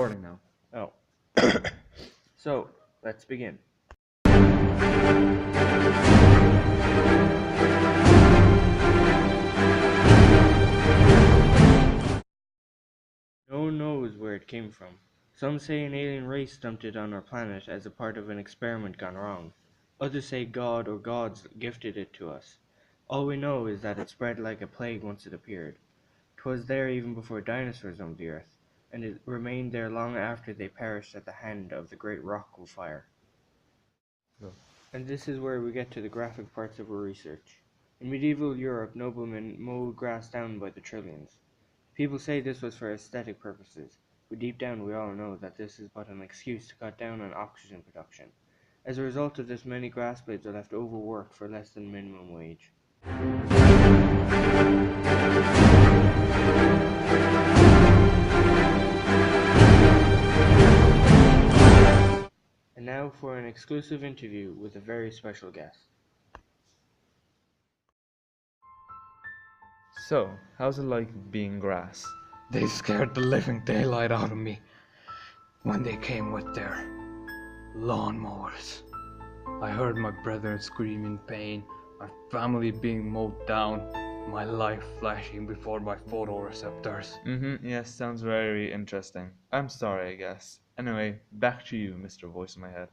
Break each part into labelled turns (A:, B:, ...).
A: recording now.
B: Oh. So, let's begin. No one knows where it came from. Some say an alien race dumped it on our planet as a part of an experiment gone wrong. Others say God or gods gifted it to us. All we know is that it spread like a plague once it appeared. 'Twas there even before dinosaurs roamed the earth, and it remained there long after they perished at the hand of the great rock of fire. And this is where we get to the graphic parts of our research. In medieval Europe, noblemen mowed grass down by the trillions. People say this was for aesthetic purposes, but deep down we all know that this is but an excuse to cut down on oxygen production. As a result of this, many grass blades are left overworked for less than minimum wage. And now for an exclusive interview with a very special guest.
A: So, how's it like being grass?
C: They scared the living daylight out of me when they came with their lawnmowers. I heard my brethren scream in pain, my family being mowed down, my life flashing before my photoreceptors.
A: Yes, sounds very interesting. I'm sorry, I guess. Anyway, back to you, Mr. Voice in my head.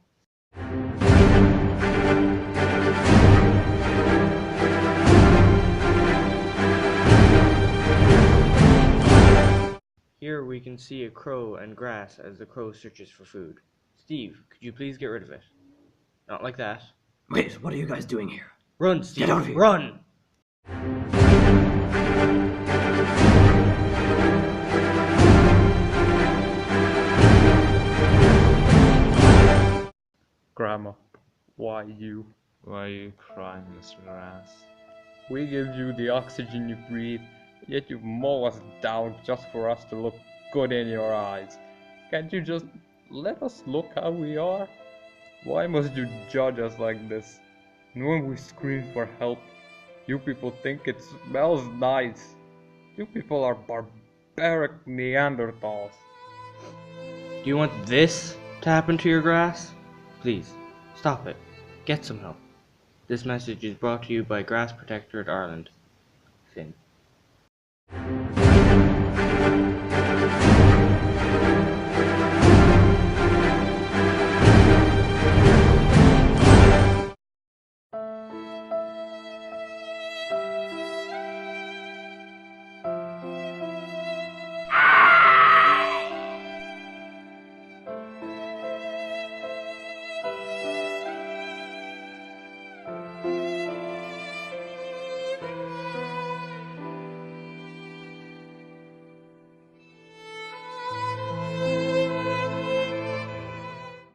B: Here we can see a crow and grass as the crow searches for food. Steve, could you please get rid of it? Not like that.
D: Wait, what are you guys doing here?
B: Run, Steve!
D: Get out of here!
B: Run!
C: Grandma, why you?
A: Why are you crying, Mr. Grass?
C: We give you the oxygen you breathe, yet you mow us down just for us to look good in your eyes. Can't you just let us look how we are? Why must you judge us like this? And when we scream for help, you people think it smells nice. You people are barbaric Neanderthals.
B: Do you want this to happen to your grass? Please, stop it. Get some help. This message is brought to you by Grass Protectorate Ireland. Finn.